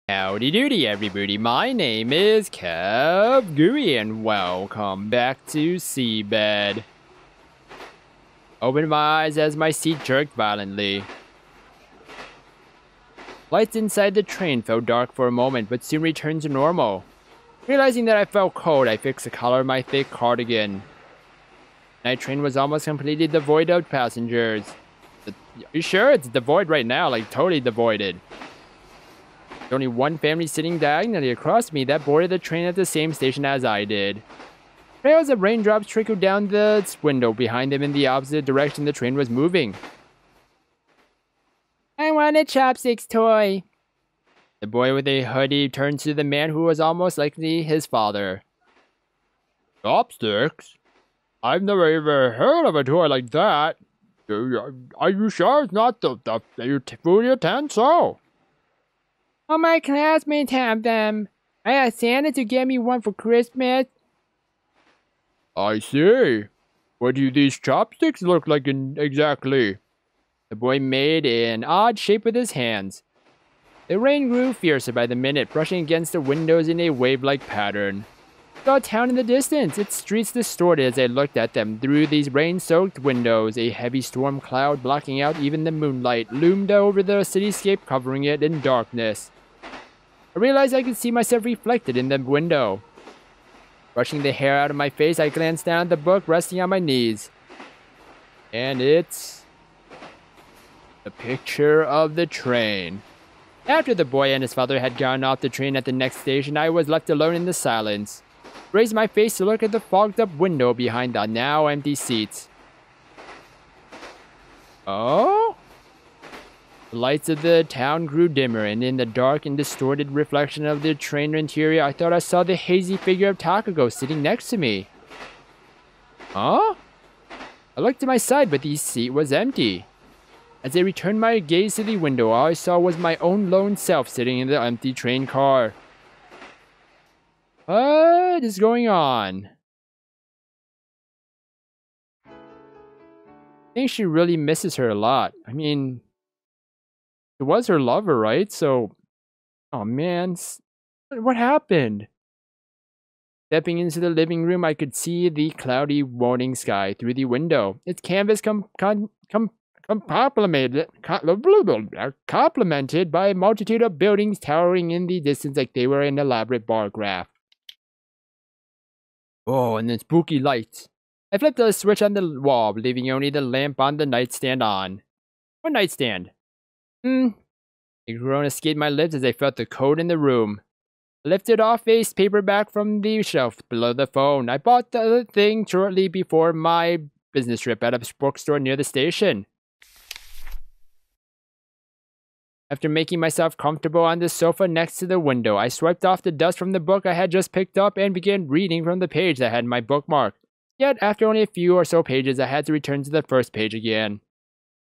Howdy doody everybody, my name is KevGuuey and welcome back to SeaBed. Opened my eyes as my seat jerked violently. Lights inside the train felt dark for a moment but soon returned to normal. Realizing that I felt cold, I fixed the collar of my thick cardigan. The night train was almost completely devoid of passengers. Are you sure it's devoid right now? Like totally devoided. There's only one family sitting diagonally across me that boarded the train at the same station as I did. Trails of raindrops trickled down the window behind them in the opposite direction the train was moving. I want a chopsticks toy. The boy with a hoodie turned to the man who was almost likely his father. Chopsticks? I've never even heard of a toy like that. Are you sure it's not the food utensil? All my classmates have them. I asked Santa to get me one for Christmas. I see. What do these chopsticks look like exactly? The boy made an odd shape with his hands. The rain grew fiercer by the minute, brushing against the windows in a wave-like pattern. I saw a town in the distance, its streets distorted as I looked at them through these rain-soaked windows. A heavy storm cloud, blocking out even the moonlight, loomed over the cityscape, covering it in darkness. I realized I could see myself reflected in the window. Brushing the hair out of my face, I glanced down at the book resting on my knees. And it's a picture of the train. After the boy and his father had gone off the train at the next station, I was left alone in the silence. I raised my face to look at the fogged-up window behind the now empty seats. Oh? The lights of the town grew dimmer, and in the dark and distorted reflection of the train interior, I thought I saw the hazy figure of Takako sitting next to me. Huh? I looked to my side, but the seat was empty. As I returned my gaze to the window, all I saw was my own lone self sitting in the empty train car. What is going on? I think she really misses her a lot. I mean, it was her lover, right? So, oh man, what happened? Stepping into the living room, I could see the cloudy morning sky through the window. Its canvas complemented by a multitude of buildings towering in the distance like they were an elaborate bar graph. Oh, and then spooky lights. I flipped the switch on the wall, leaving only the lamp on the nightstand on. What nightstand? A groan escaped my lips as I felt the cold in the room. I lifted off a paperback from the shelf below the phone. I bought the thing shortly before my business trip at a bookstore near the station. After making myself comfortable on the sofa next to the window, I swiped off the dust from the book I had just picked up and began reading from the page that had my bookmark. Yet, after only a few or so pages, I had to return to the first page again.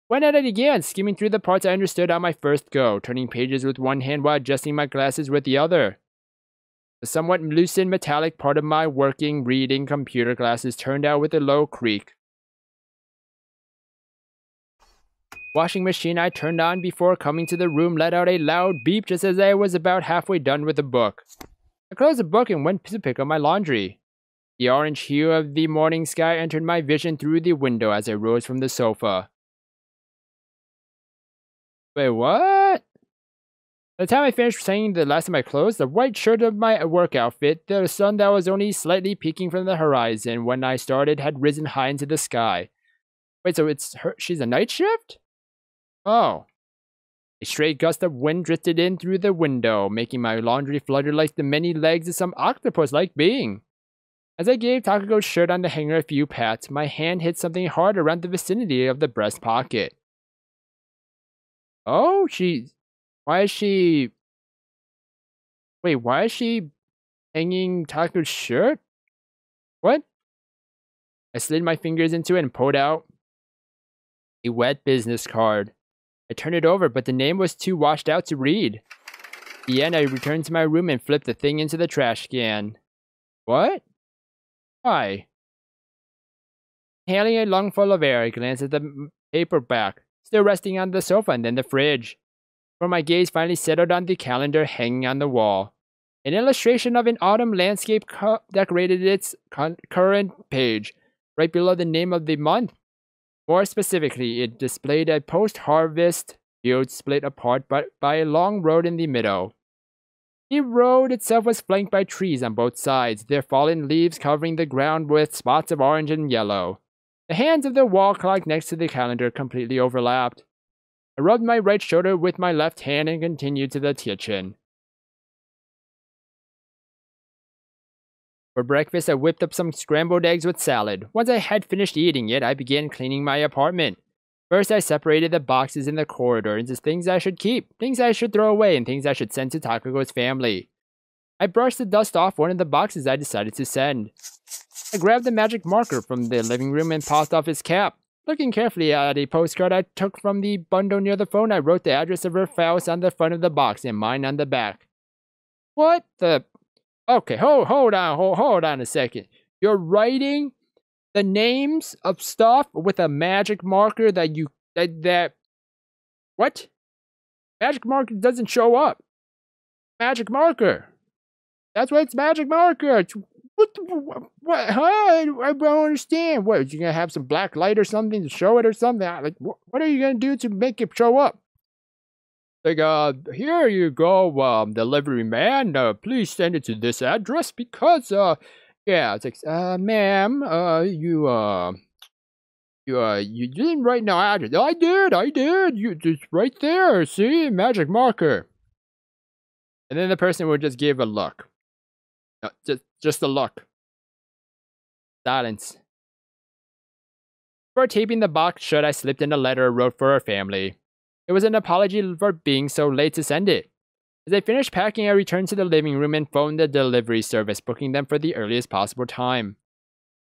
Went at it again, skimming through the parts I understood on my first go, turning pages with one hand while adjusting my glasses with the other. The somewhat lucid metallic part of my working, reading computer glasses turned out with a low creak. Washing machine I turned on before coming to the room let out a loud beep just as I was about halfway done with the book. I closed the book and went to pick up my laundry. The orange hue of the morning sky entered my vision through the window as I rose from the sofa. Wait, what? By the time I finished saying the last of my clothes, the white shirt of my work outfit, the sun that was only slightly peeking from the horizon when I started had risen high into the sky. Wait, so it's her? She's a night shift? Oh. A stray gust of wind drifted in through the window, making my laundry flutter like the many legs of some octopus-like being. As I gave Takako's shirt on the hanger a few pats, my hand hit something hard around the vicinity of the breast pocket. Oh, why is she hanging Takako's shirt? What? I slid my fingers into it and pulled out a wet business card. I turned it over, but the name was too washed out to read. In the end, I returned to my room and flipped the thing into the trash can. What? Why? Inhaling a lungful of air, I glanced at the paperback, still resting on the sofa, and then the fridge. before my gaze finally settled on the calendar hanging on the wall. An illustration of an autumn landscape decorated its current page, right below the name of the month. More specifically, it displayed a post-harvest field split apart by a long road in the middle. The road itself was flanked by trees on both sides, their fallen leaves covering the ground with spots of orange and yellow. The hands of the wall clock next to the calendar completely overlapped. I rubbed my right shoulder with my left hand and continued to the kitchen. For breakfast, I whipped up some scrambled eggs with salad. Once I had finished eating it, I began cleaning my apartment. First, I separated the boxes in the corridor into things I should keep, things I should throw away, and things I should send to Takako's family. I brushed the dust off one of the boxes I decided to send. I grabbed the magic marker from the living room and popped off its cap. Looking carefully at a postcard I took from the bundle near the phone, I wrote the address of her house on the front of the box and mine on the back. What the... Okay, hold on a second. You're writing the names of stuff with a magic marker that what? Magic marker doesn't show up. Magic marker. That's why it's magic marker. What? Huh? I don't understand. What? You gonna have some black light or something to show it or something? Like, what are you gonna do to make it show up? Like, here you go, delivery man. Please send it to this address because, yeah, it's like, ma'am, you didn't write no address. I did. It's right there. See, magic marker. And then the person would just give a look. No, just a look. Silence. Before taping the box shut, I slipped in a letter I wrote for her family. It was an apology for being so late to send it. As I finished packing, I returned to the living room and phoned the delivery service, booking them for the earliest possible time.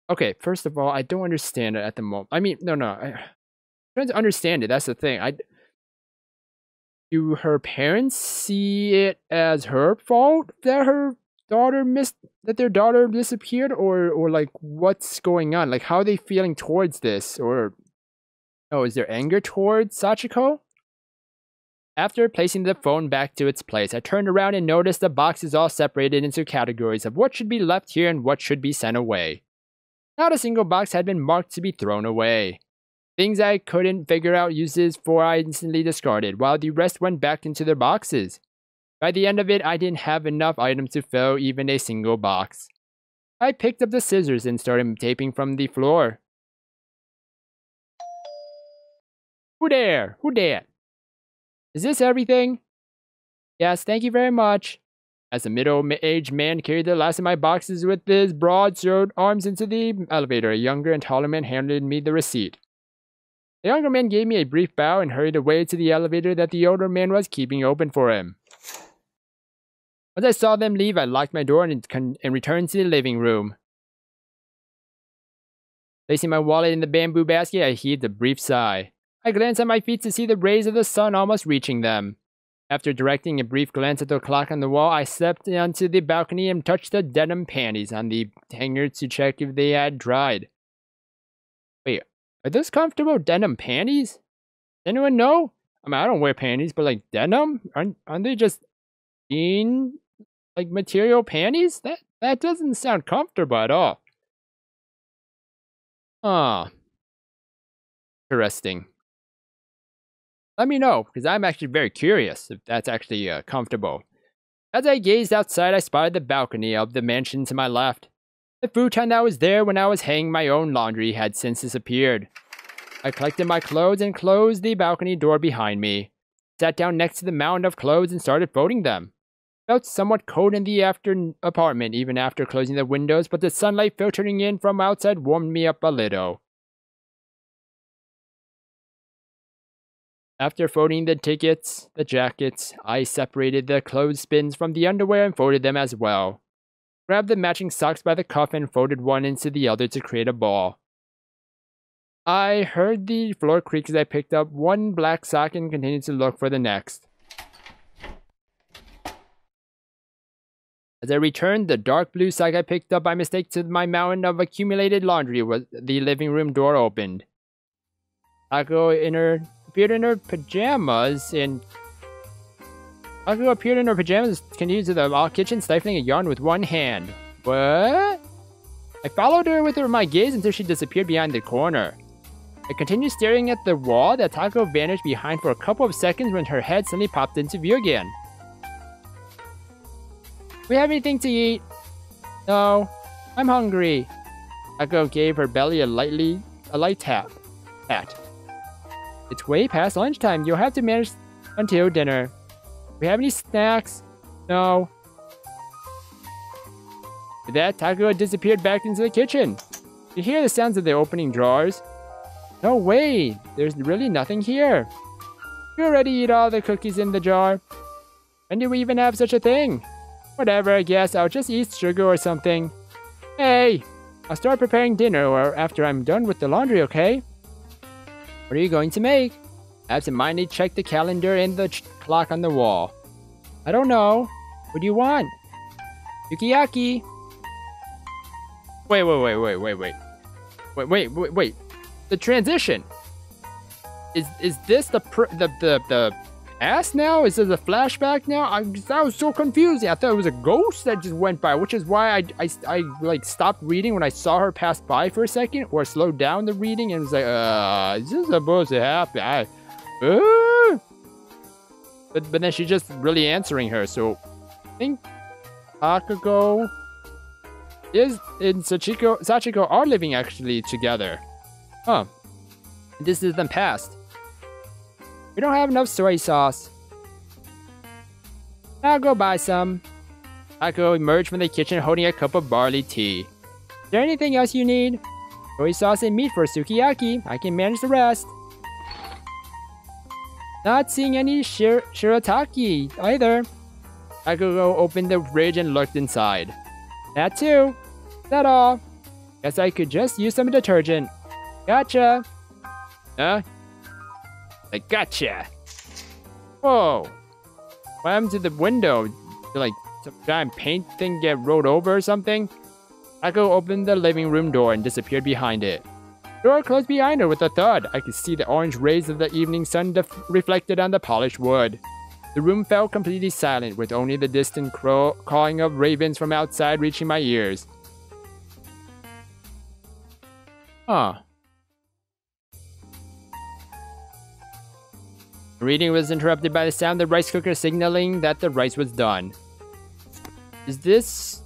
Okay, first of all, I don't understand it at the moment. I mean, no, I'm trying to understand it, that's the thing. Do her parents see it as her fault that their daughter disappeared, or like, what's going on? Like, how are they feeling towards this? Or, is there anger towards Sachiko? After placing the phone back to its place, I turned around and noticed the boxes all separated into categories of what should be left here and what should be sent away. Not a single box had been marked to be thrown away. Things I couldn't figure out uses for I instantly discarded, while the rest went back into their boxes. By the end of it, I didn't have enough items to fill even a single box. I picked up the scissors and started taping from the floor. Who there? Who dat? Is this everything? Yes, thank you very much. As the middle-aged man carried the last of my boxes with his broad-shouldered arms into the elevator, a younger and taller man handed me the receipt. The younger man gave me a brief bow and hurried away to the elevator that the older man was keeping open for him. Once I saw them leave, I locked my door and returned to the living room. Placing my wallet in the bamboo basket, I heaved a brief sigh. I glanced at my feet to see the rays of the sun almost reaching them. After directing a brief glance at the clock on the wall, I stepped onto the balcony and touched the denim panties on the hanger to check if they had dried. Wait, are those comfortable denim panties? Does anyone know? I mean, I don't wear panties, but like denim? Aren't they just jean, like, material panties? That doesn't sound comfortable at all. Interesting. Let me know, because I'm actually very curious if that's actually comfortable. As I gazed outside, I spotted the balcony of the mansion to my left. The futon that was there when I was hanging my own laundry had since disappeared. I collected my clothes and closed the balcony door behind me. Sat down next to the mound of clothes and started folding them. Felt somewhat cold in the apartment even after closing the windows, but the sunlight filtering in from outside warmed me up a little. After folding the jackets, I separated the clothespins from the underwear and folded them as well. Grabbed the matching socks by the cuff and folded one into the other to create a ball. I heard the floor creak as I picked up one black sock and continued to look for the next. As I returned, the dark blue sock I picked up by mistake to my mountain of accumulated laundry was the living room door opened. Takako appeared in her pajamas and Takako appeared in her pajamas and continued to the kitchen, stifling a yawn with one hand. What? I followed her with my gaze until she disappeared behind the corner. I continued staring at the wall that Takako vanished behind for a couple of seconds when her head suddenly popped into view again. We have anything to eat? No, I'm hungry. Takako gave her belly a light tap. It's way past lunchtime. You'll have to manage until dinner. We have any snacks? No. With that, Takako had disappeared back into the kitchen. You hear the sounds of the opening drawers. No way! There's really nothing here. You already eat all the cookies in the jar. When did we even have such a thing? Whatever, I guess I'll just eat sugar or something. Hey! I'll start preparing dinner or after I'm done with the laundry, okay? What are you going to make? Absentmindedly check the calendar and the clock on the wall. I don't know. What do you want? Sukiyaki. Wait. The transition. Is this the past now? Is this a flashback now? I was so confused. I thought it was a ghost that just went by, which is why I like stopped reading when I saw her pass by for a second, or slowed down the reading and was like, is this supposed to happen? But then she's just really answering her. So I think Takako and Sachiko are living actually together. Huh. This is the past. We don't have enough soy sauce. I'll go buy some. Takako emerged from the kitchen holding a cup of barley tea. Is there anything else you need? Soy sauce and meat for sukiyaki. I can manage the rest. Not seeing any shirataki either. Takako opened the fridge and looked inside. That too. Is that all? Guess I could just use some detergent. Gotcha. Huh? I gotcha. Whoa. What happened to the window? Did like some giant paint thing get rolled over or something? Takako opened the living room door and disappeared behind it. The door closed behind her with a thud. I could see the orange rays of the evening sun reflected on the polished wood. The room felt completely silent, with only the distant cawing of ravens from outside reaching my ears. Huh. The reading was interrupted by the sound of the rice cooker signaling that the rice was done. Is this...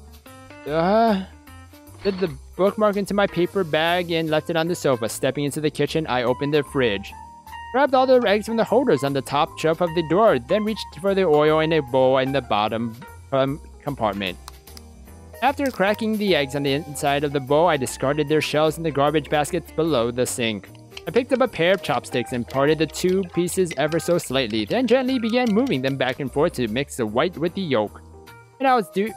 Did the bookmark into my paper bag and left it on the sofa. Stepping into the kitchen, I opened the fridge. Grabbed all the eggs from the holders on the top shelf of the door, then reached for the oil in a bowl in the bottom compartment. After cracking the eggs on the inside of the bowl, I discarded their shells in the garbage baskets below the sink. I picked up a pair of chopsticks and parted the two pieces ever so slightly, then gently began moving them back and forth to mix the white with the yolk. And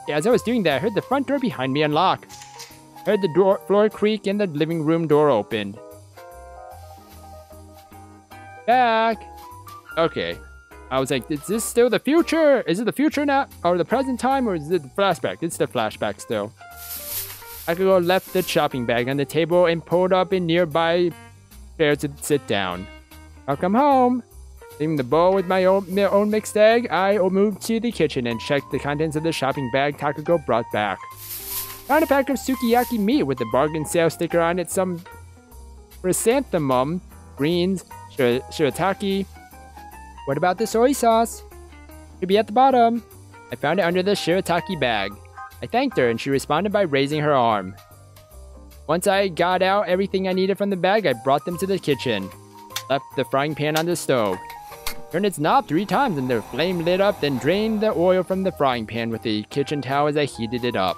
as I was doing that, I heard the front door behind me unlock. I heard the floor creak and the living room door opened. Back! Okay. I was like, is this still the future? Is it the future now? Or the present time? Or is it the flashback? It's the flashback still. Takako left the shopping bag on the table and pulled up a nearby chair to sit down. Welcome home! Leaving the bowl with my own mixed egg, I moved to the kitchen and checked the contents of the shopping bag Takako brought back. Found a pack of sukiyaki meat with a bargain sale sticker on it, some chrysanthemum, greens, shirataki. What about the soy sauce? Should be at the bottom. I found it under the shirataki bag. I thanked her and she responded by raising her arm. Once I got out everything I needed from the bag, I brought them to the kitchen. Left the frying pan on the stove. Turned its knob 3 times and the flame lit up, then drained the oil from the frying pan with a kitchen towel as I heated it up.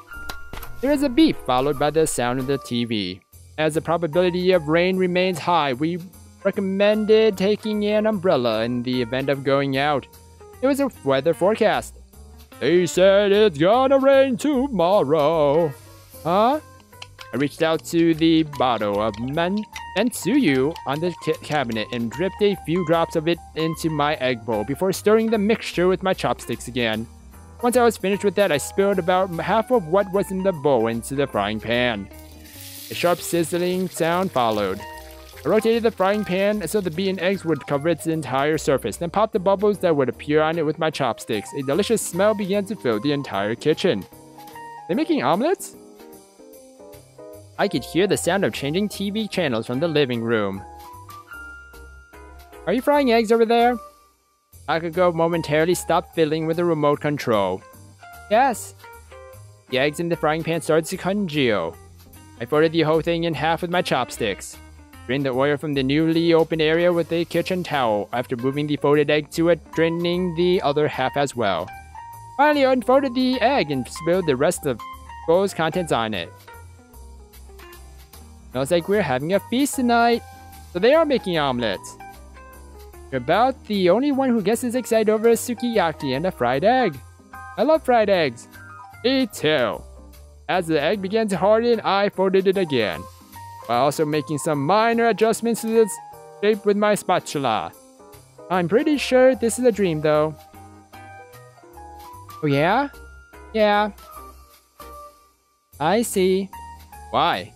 There is a beep followed by the sound of the TV. As the probability of rain remains high, we recommended taking an umbrella in the event of going out. It was a weather forecast. They said it's gonna rain tomorrow. Huh? I reached out to the bottle of Mentsuyu on the cabinet and dripped a few drops of it into my egg bowl before stirring the mixture with my chopsticks again. Once I was finished with that, I spilled about half of what was in the bowl into the frying pan. A sharp sizzling sound followed. I rotated the frying pan so the beaten eggs would cover its entire surface, then popped the bubbles that would appear on it with my chopsticks. A delicious smell began to fill the entire kitchen. They're making omelets? I could hear the sound of changing TV channels from the living room. Are you frying eggs over there? Takako momentarily stopped fiddling with the remote control. Yes. The eggs in the frying pan started to congeal. I folded the whole thing in half with my chopsticks. Drained the oil from the newly opened area with a kitchen towel after moving the folded egg to it, draining the other half as well. Finally, I unfolded the egg and spilled the rest of the bowl's contents on it. Smells like we're having a feast tonight. So they are making omelets. You're about the only one who gets as excited over a sukiyaki and a fried egg. I love fried eggs. Me too. As the egg began to harden, I folded it again, while also making some minor adjustments to its shape with my spatula. I'm pretty sure this is a dream though. Oh yeah? Yeah. I see. Why?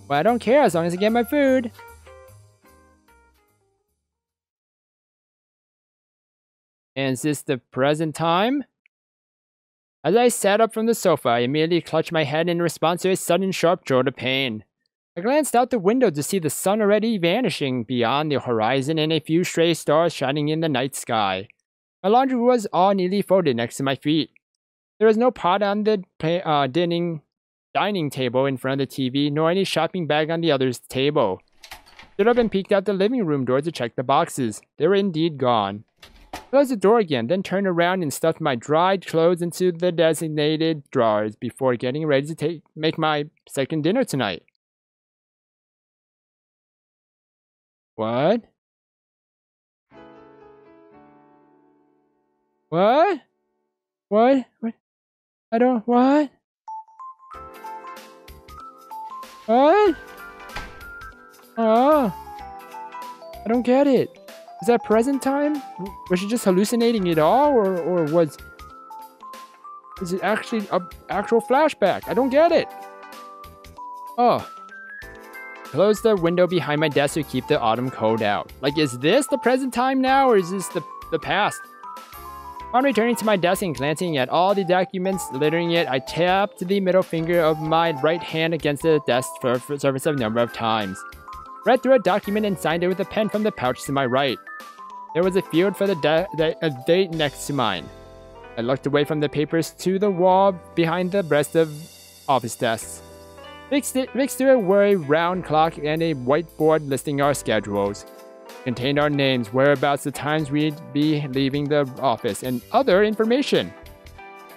Well, I don't care as long as I get my food. And is this the present time? As I sat up from the sofa, I immediately clutched my head in response to a sudden sharp jolt of pain. I glanced out the window to see the sun already vanishing beyond the horizon and a few stray stars shining in the night sky. My laundry was all neatly folded next to my feet. There was no pot on the dining table in front of the TV, nor any shopping bag on the other's table. I stood up and peeked out the living room door to check the boxes. They were indeed gone. I closed the door again, then turned around and stuffed my dried clothes into the designated drawers before getting ready to make my second dinner tonight. What? What? What? What? I don't... What? What? Oh. I don't get it. Is that present time? Was she just hallucinating it all? Or was... Is it actually an actual flashback? I don't get it. Oh. Close the window behind my desk to keep the autumn cold out. Like, is this the present time now, or is this the past? Upon returning to my desk and glancing at all the documents littering it, I tapped the middle finger of my right hand against the desk surface a number of times. Read through a document and signed it with a pen from the pouch to my right. There was a field for the date next to mine. I looked away from the papers to the wall behind the rest of office desks. Next to it were a round clock and a whiteboard listing our schedules. It contained our names, whereabouts, the times we'd be leaving the office, and other information.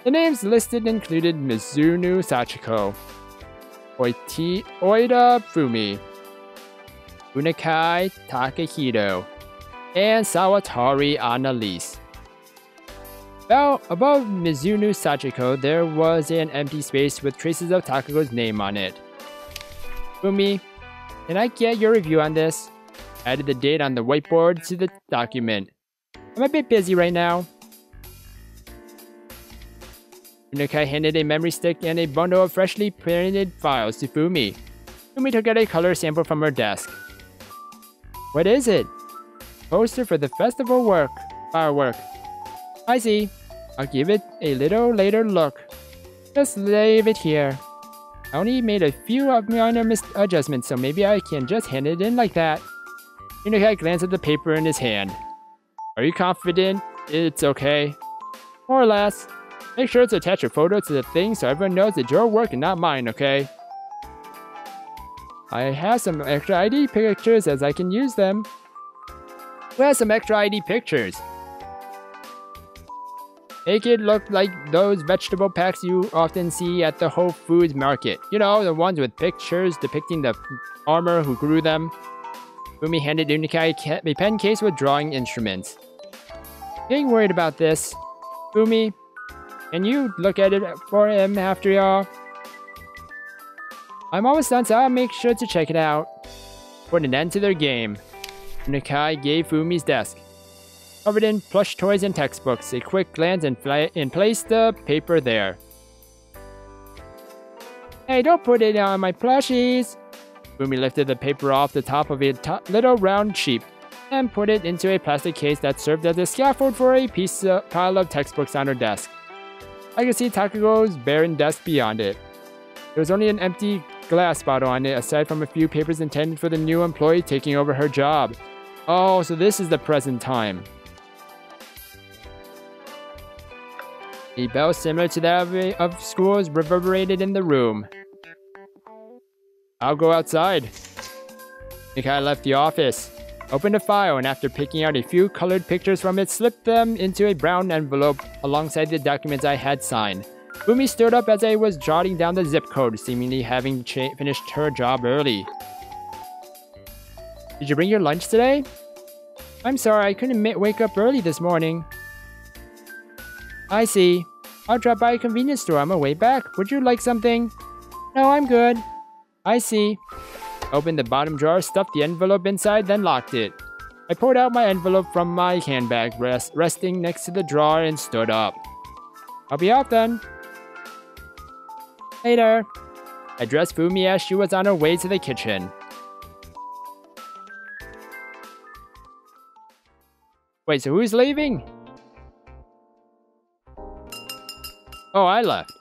The names listed included Mizuno Sachiko, Oida Fumi, Unakai Takahito, and Sawatari Annalise. Above Mizuno Sachiko, there was an empty space with traces of Takako's name on it. Fumi, can I get your review on this? I added the date on the whiteboard to the document. I'm a bit busy right now. Unakai handed a memory stick and a bundle of freshly printed files to Fumi. Fumi took out a color sample from her desk. What is it? Poster for the festival firework. I see. I'll give it a little later look. Just leave it here. I only made a few minor adjustments, so maybe I can just hand it in like that. Unakai glanced at the paper in his hand. Are you confident it's okay? More or less. Make sure to attach a photo to the thing so everyone knows it's your work and not mine, okay? I have some extra ID pictures as I can use them. Who has some extra ID pictures? Make it look like those vegetable packs you often see at the Whole Foods market. You know, the ones with pictures depicting the farmer who grew them. Fumi handed Unakai a pen case with drawing instruments. Getting worried about this. Fumi, can you look at it for him after all? I'm almost done, so I'll make sure to check it out. Put an end to their game. Unakai gave Fumi's desk, covered in plush toys and textbooks, a quick glance and placed the paper there. Hey, don't put it on my plushies! Fumi lifted the paper off the top of a little round sheet and put it into a plastic case that served as a scaffold for a pile of textbooks on her desk. I could see Takako's barren desk beyond it. There was only an empty glass bottle on it, aside from a few papers intended for the new employee taking over her job. Oh, so this is the present time. A bell similar to that of schools reverberated in the room. I'll go outside. Mikai left the office, opened a file, and after picking out a few colored pictures from it, slipped them into a brown envelope alongside the documents I had signed. Fumi stood up as I was jotting down the zip code, seemingly having finished her job early. Did you bring your lunch today? I'm sorry, I couldn't wake up early this morning. I see. I'll drop by a convenience store on my way back. Would you like something? No, I'm good. I see. Opened the bottom drawer, stuffed the envelope inside, then locked it. I pulled out my envelope from my handbag, resting next to the drawer, and stood up. I'll be off then. Later. I dressed Fumi as she was on her way to the kitchen. Wait, so who's leaving? Oh, I left.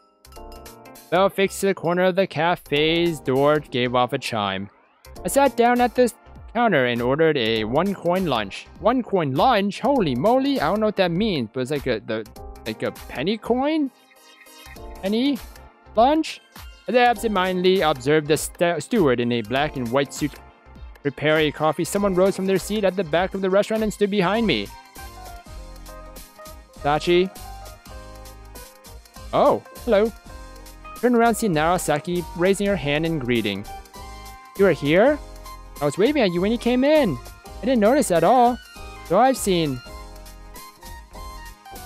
Bell fixed to the corner of the cafe's door gave off a chime. I sat down at the counter and ordered a 1-coin lunch. 1-coin lunch? Holy moly! I don't know what that means, but it's like a penny coin? Penny lunch? As I absentmindedly observed the steward in a black and white suit prepare a coffee, someone rose from their seat at the back of the restaurant and stood behind me. Sachi. Oh, hello. Turned around, see Narasaki raising her hand in greeting. You are here? I was waving at you when you came in. I didn't notice at all. So I've seen.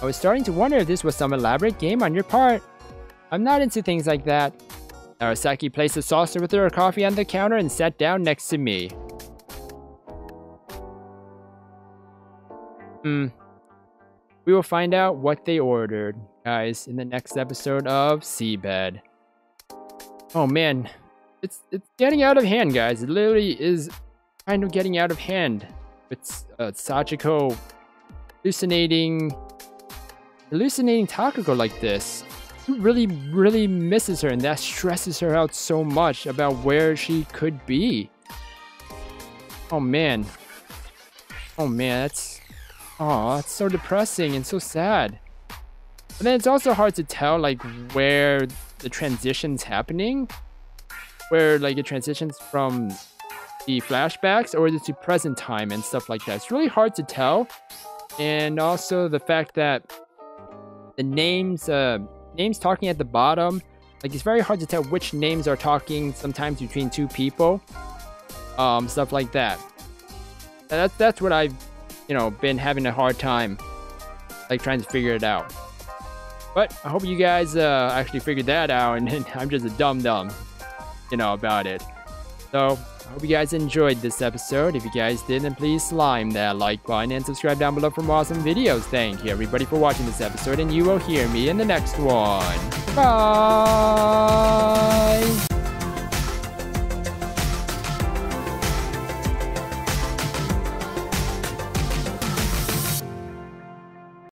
I was starting to wonder if this was some elaborate game on your part. I'm not into things like that. Narasaki placed a saucer with her coffee on the counter and sat down next to me. We will find out what they ordered, guys, in the next episode of SeaBed. Oh man, it's getting out of hand, guys. It literally is kind of getting out of hand. It's Sachiko hallucinating Takako like this. He really misses her, and that stresses her out so much about where she could be. Oh man, that's so depressing and so sad. But then it's also hard to tell like where the transition's happening, where like it transitions from the flashbacks or to present time and stuff like that. It's really hard to tell. And also the fact that the names talking at the bottom, like it's very hard to tell which names are talking sometimes between two people, stuff like that. That's what I've been having a hard time like trying to figure it out. But I hope you guys actually figured that out, and I'm just a dum-dum, about it. So I hope you guys enjoyed this episode. If you guys did, then please slime that like button and subscribe down below for more awesome videos. Thank you everybody for watching this episode, and you will hear me in the next one. Bye!